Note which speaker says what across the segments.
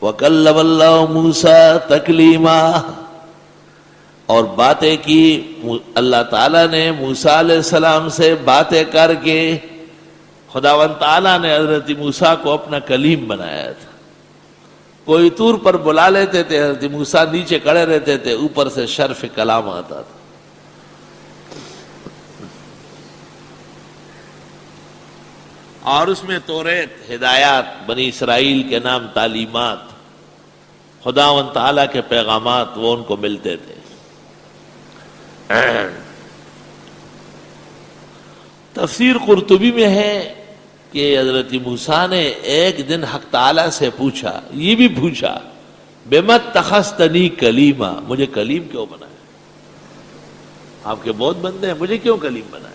Speaker 1: وَكَلَّمَ اللَّهُ مُوسَىٰ تَكْلِيمًا، اور باتیں کی اللہ تعالیٰ نے موسیٰ علیہ السلام سے باتیں کر کے۔ خداوند تعالیٰ نے حضرت موسیٰ کو اپنا کلیم بنایا تھا۔ کوئی طور پر بلا لیتے تھے، حضرت موسیٰ نیچے کھڑے رہتے تھے، اوپر سے شرف کلام آتا تھا۔ اور اس میں توریت، ہدایات، بنی اسرائیل کے نام تعلیمات، خداوند تعالیٰ کے پیغامات وہ ان کو ملتے تھے۔ تفسیر قرطبی میں ہے کہ حضرت موسیٰ نے ایک دن حق تعالیٰ سے پوچھا، یہ بھی پوچھا، بِمَ اتَّخَذْتَنِی کلیما، مجھے کلیم کیوں بنایا؟ آپ کے بہت بندے ہیں، مجھے کیوں کلیم بنایا؟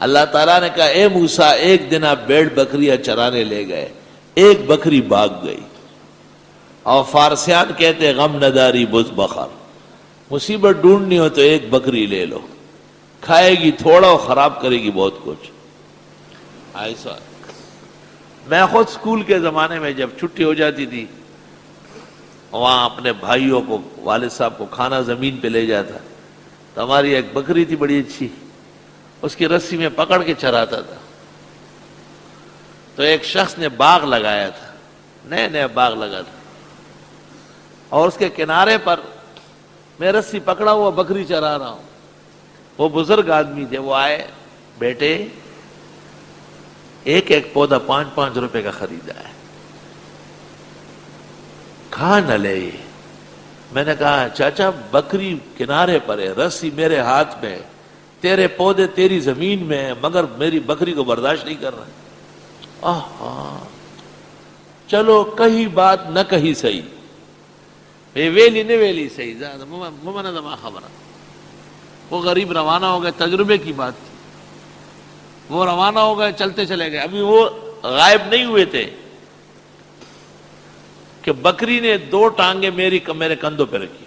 Speaker 1: اللہ تعالیٰ نے کہا، اے موسیٰ، ایک دن آپ بیڑ بکریاں چرانے لے گئے، ایک بکری بھاگ گئی، اور فارسیان کہتے غم نداری بز بخر، مصیبت ڈھونڈنی ہو تو ایک بکری لے لو، کھائے گی تھوڑا اور خراب کرے گی بہت کچھ۔ ایسا میں خود اسکول کے زمانے میں جب چھٹی ہو جاتی تھی، وہاں اپنے بھائیوں کو، والد صاحب کو کھانا زمین پہ لے جاتا، تو ہماری ایک بکری تھی بڑی اچھی، اس کی رسی میں پکڑ کے چراتا تھا۔ تو ایک شخص نے باغ لگایا تھا، نئے نئے باغ لگا تھا، اور اس کے کنارے پر میں رسی پکڑا ہوا بکری چرا رہا ہوں۔ وہ بزرگ آدمی تھے، وہ آئے، بیٹے ایک ایک پودا 5-5 روپے کا خریدا ہے، کھا نہ لے یہ۔ میں نے کہا، چاچا بکری کنارے پر ہے، رسی میرے ہاتھ میں، تیرے پودے تیری زمین میں ہیں، مگر میری بکری کو برداشت نہیں کر رہا۔ چلو کہیں بات نہ کہی صحیح، ویلی نہ ویلی صحیح، ممنہ دما خبرہ۔ وہ غریب روانہ ہو گئے، تجربے کی بات تھی، وہ روانہ ہو گئے، چلتے چلے گئے، ابھی وہ غائب نہیں ہوئے تھے کہ بکری نے 2 ٹانگیں میرے کندھوں پہ رکھی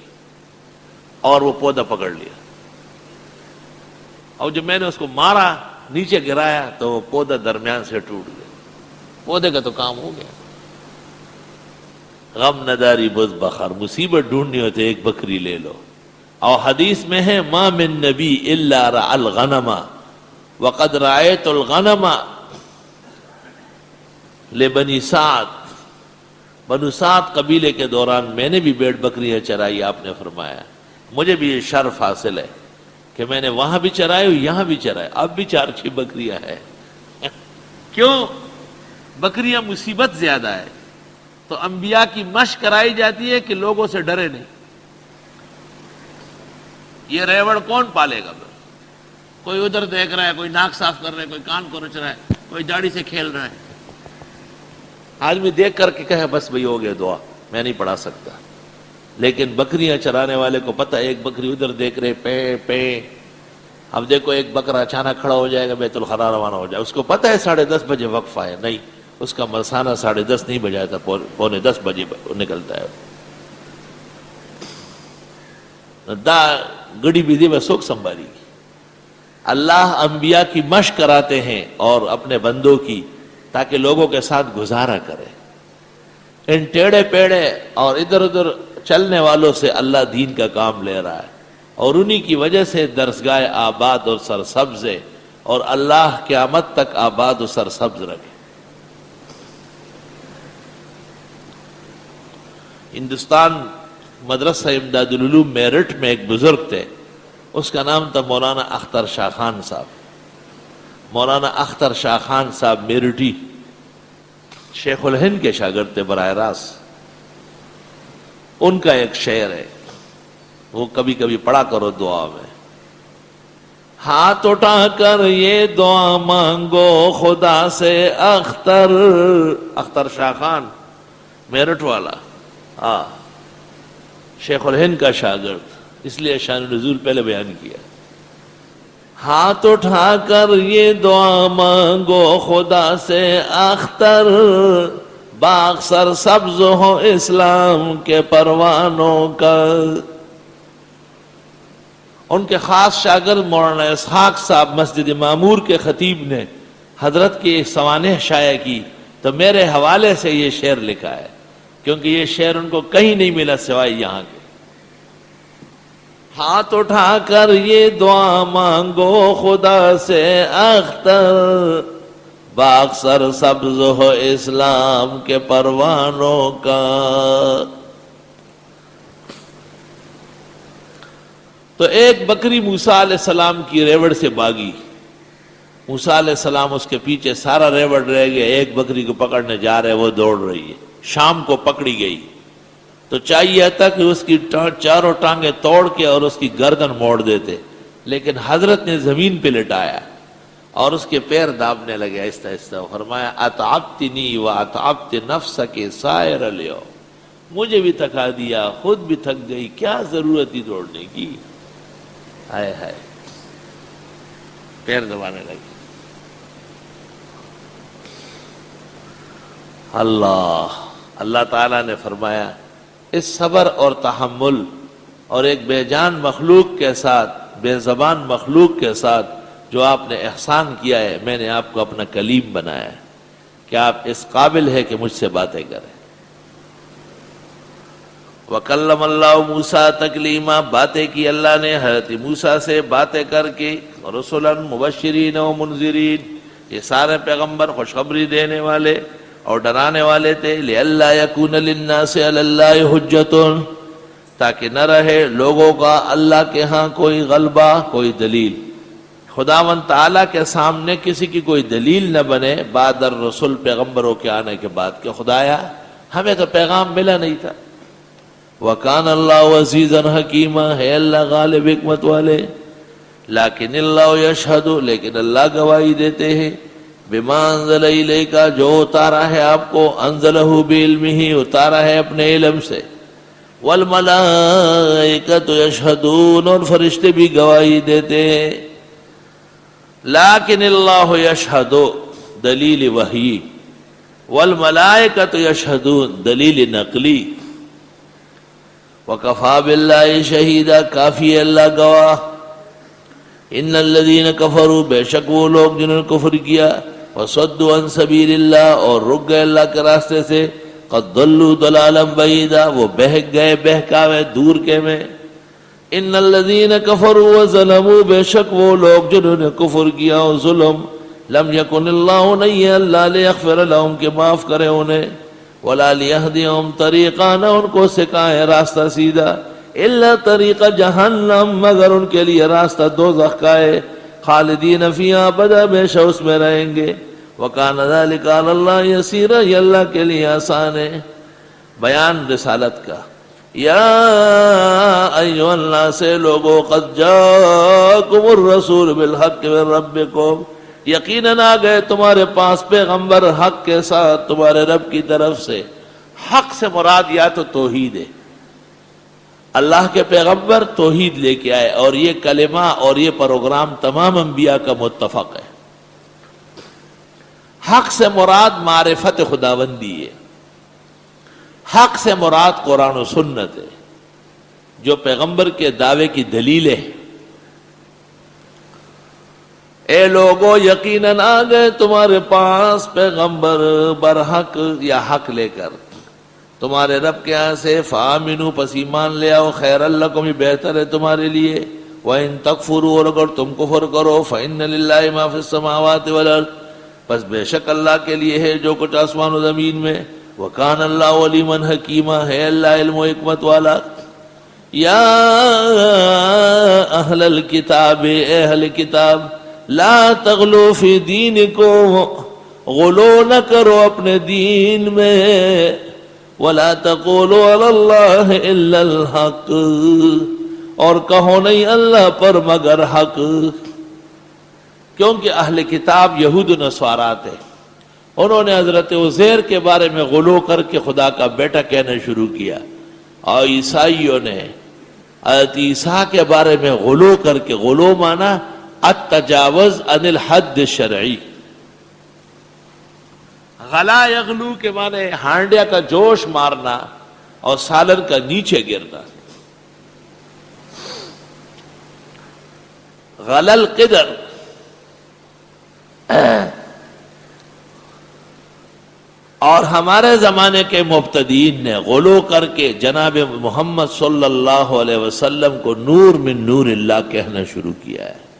Speaker 1: اور وہ پودا پکڑ لیا، اور جب میں نے اس کو مارا، نیچے گرایا، تو وہ پودا درمیان سے ٹوٹ گیا۔ پودے کا تو کام ہو گیا۔ غم نداری بز بخر، مصیبت ڈھونڈنی ہوتی ایک بکری لے لو۔ اور حدیث میں ہے، ما من نبی الا رعى الغنم وقد رأيت الغنم لبنی سعد، بنو سعد قبیلے کے دوران میں نے بھی بیڑ بکریاں چرائی، آپ نے فرمایا مجھے بھی یہ شرف حاصل ہے کہ میں نے وہاں بھی چرائے، یہاں بھی چرائے، اب بھی 4-6 بکریاں ہیں۔ کیوں؟ بکریاں مصیبت زیادہ ہے، تو انبیاء کی مشق کرائی جاتی ہے کہ لوگوں سے ڈرے نہیں۔ یہ ریوڑ کون پالے گا؟ کوئی ادھر دیکھ رہا ہے، کوئی ناک صاف کر رہا ہے، کوئی کان کو رچ رہا ہے، کوئی داڑھی سے کھیل رہا ہے۔ آدمی دیکھ کر کے کہے بس بھئی ہو گیا دعا، میں نہیں پڑھا سکتا۔ لیکن بکریاں چرانے والے کو پتہ، ایک بکری ادھر دیکھ رہے، پے پے، اب دیکھو ایک بکرا اچانک کھڑا ہو جائے گا، بیت الخلا روانہ ہو جائے، اس کو پتہ ہے 10:30 بجے وقفہ ہے، نہیں، اس کا مرسانہ 10:30 نہیں بجاتا، 9:45 بجے نکلتا ہے۔ گڑی بیدی میں سوکھ سنبھالی۔ اللہ انبیاء کی مشق کراتے ہیں اور اپنے بندوں کی، تاکہ لوگوں کے ساتھ گزارا کرے۔ ان ٹیڑے پیڑے اور ادھر ادھر چلنے والوں سے اللہ دین کا کام لے رہا ہے، اور انہی کی وجہ سے درسگاہ آباد اور سرسبز ہے، اور اللہ قیامت تک آباد و سرسبز رکھے۔ ہندوستان مدرسہ امداد العلوم میرٹھ میں ایک بزرگ تھے، اس کا نام تھا مولانا اختر شاہ خان صاحب۔ مولانا اختر شاہ خان صاحب میرٹھی، شیخ الہند کے شاگرد تھے براہ راست۔ ان کا ایک شعر ہے، وہ کبھی کبھی پڑھا کرو دعا میں، ہاتھ اٹھا کر یہ دعا مانگو خدا سے اختر۔ اختر شاہ خان میرٹھ والا، شیخ الہند کا شاگرد، اس لیے شان نزول پہلے بیان کیا۔ ہاتھ اٹھا کر یہ دعا مانگو خدا سے اختر، باغ سر سبز ہو اسلام کے پروانوں کا۔ ان کے خاص شاگرد مولانا اسحاق صاحب مسجد معمور کے خطیب نے حضرت کی سوانح شائع کی، تو میرے حوالے سے یہ شعر لکھا ہے، کیونکہ یہ شعر ان کو کہیں نہیں ملا سوائے یہاں کے. ہاتھ اٹھا کر یہ دعا مانگو خدا سے اختر، باغ سر سبز ہو اسلام کے پروانوں کا. تو ایک بکری موسیٰ علیہ السلام کی ریوڑ سے بھاگی. موسیٰ علیہ السلام اس کے پیچھے، سارا ریوڑ رہ گیا، ایک بکری کو پکڑنے جا رہے، وہ دوڑ رہی ہے. شام کو پکڑی گئی تو چاہیے تھا کہ اس کی چاروں ٹانگیں توڑ کے اور اس کی گردن موڑ دیتے، لیکن حضرت نے زمین پہ لٹایا اور اس کے پیر دابنے لگے آہستہ آہستہ. فرمایا اتعبتنی واتعبت نفسک سائر اليوم، مجھے بھی تھکا دیا، خود بھی تھک گئی، کیا ضرورت تھی دوڑنے کی. ہائے ہائے، پیر دبانے لگے. اللہ تعالیٰ نے فرمایا اس صبر اور تحمل اور ایک بے جان مخلوق کے ساتھ، بے زبان مخلوق کے ساتھ جو آپ نے احسان کیا ہے، میں نے آپ کو اپنا کلیم بنایا ہے کہ آپ اس قابل ہے کہ مجھ سے باتیں کریں. وَكَلَّمَ اللَّهُ مُوسَىٰ تَكْلِيمًا، باتیں کی اللہ نے حضرت موسیٰ سے باتیں کر کے. رُسُلًا مُبَشِّرِينَ وَمُنذِرِينَ، یہ سارے پیغمبر خوشخبری دینے والے اور ڈرانے والے تھے. لِأَلَّا يَكُونَ لِلنَّاسِ عَلَى اللَّهِ حُجَّةٌ، تاکہ نہ رہے لوگوں کا اللہ کے ہاں کوئی غلبہ، کوئی دلیل. خداوند تعالیٰ کے سامنے کسی کی کوئی دلیل نہ بنے بعد الرسول، پیغمبروں کے آنے کے بعد کہ خدایا ہمیں تو پیغام ملا نہیں تھا. وَكَانَ اللَّهُ عَزِيزًا حَكِيمًا، ہے اللہ غالب حکمت والے. لیکن اللہ یشہد، لیکن اللہ گواہی دیتے ہیں. بما انزل الیک، جو اتارا ہے آپ کو، انزلہ بعلمہ، اتارا ہے اپنے علم سے. والملائکۃ یشہدون، اور فرشتے بھی گواہی دیتے ہیں. لیکن اللہ یشہد، دلیل وحی. والملائکۃ یشہدون، دلیل نقلی. وَكَفَى بِاللَّهِ شَهِيدًا، کافی ہے اللہ گواہ. ان الذین کفروا، بے شک وہ لوگ جنہوں نے کفر کیا، وصدوا عن سبیل اللہ، اور رک گئے اللہ کے راستے سے. قد ضلوا ضلالا بعیدا، وہ بہک گئے بہکاوے دور کے میں. ان الذین کفروا وظلموا، بے شک وہ لوگ جنہوں نے کفر کیا اور ظلم. لم یکن اللہ، نہیں ہے اللہ، لیغفر لهم، کہ معاف کرے انہیں. ولا لیہدیہم طریقا، نہ ان کو سکھائے راستہ سیدھا. الا طریق جہنم، مگر ان کے لیے راستہ دوزخ کا ہے. خالدین فیہا ابدا، ہمیشہ اس میں رہیں گے. وکان ذلک علی اللہ یسیرا، یہ اللہ کے لیے آسان ہے. بیان رسالت کا. یا ایھا الناس، لوگو، قد جاءکم الرسول بالحق من ربکم، یقیناً آ گئے تمہارے پاس پیغمبر حق کے ساتھ تمہارے رب کی طرف سے. حق سے مراد یا تو توحید ہے، اللہ کے پیغمبر توحید لے کے آئے، اور یہ کلمہ اور یہ پروگرام تمام انبیاء کا متفق ہے. حق سے مراد معرفت خداوندی ہے. حق سے مراد قرآن و سنت ہے، جو پیغمبر کے دعوے کی دلیل ہے. اے لوگو، یقیناً آ گئے تمہارے پاس پیغمبر برحق، یا حق لے کر تمہارے رب کے ہاں سے. فآمنوا، پس ایمان لے آؤ. خیر لکم، یہ بہتر ہے تمہارے لیے. وَإِن تَكْفُرُوا، اور اگر تم کفر کرو، فَإِنَّ لِلَّهِ مَا فِي السَّمَاوَاتِ وَالْأَرْضِ، پس بے شک اللہ کے لیے ہے جو کچھ آسمان و زمین میں. وَكَانَ اللَّهُ عَلِيمًا حَكِيمًا، ہے اللہ علم و حکمت والا. یا اہل الکتاب، اے اہل کتاب، لا تغلو فی دینکم، غلو نہ کرو اپنے دین میں. ولا تقولوا علی اللہ الا الحق، اور کہو نہیں اللہ پر مگر حق. کیونکہ اہل کتاب یہود و نصارا تھے، انہوں نے حضرت عزیر کے بارے میں غلو کر کے خدا کا بیٹا کہنا شروع کیا، اور عیسائیوں نے حضرت عیسیٰ کے بارے میں غلو کر کے، غلو مانا التجاوز عن الحد الشرعی. غلا یغلو کے معنی ہانڈیا کا جوش مارنا اور سالن کا نیچے گرنا. غلل قدر، اور ہمارے زمانے کے مبتدئین نے غلو کر کے جناب محمد صلی اللہ علیہ وسلم کو نور من نور اللہ کہنا شروع کیا ہے۔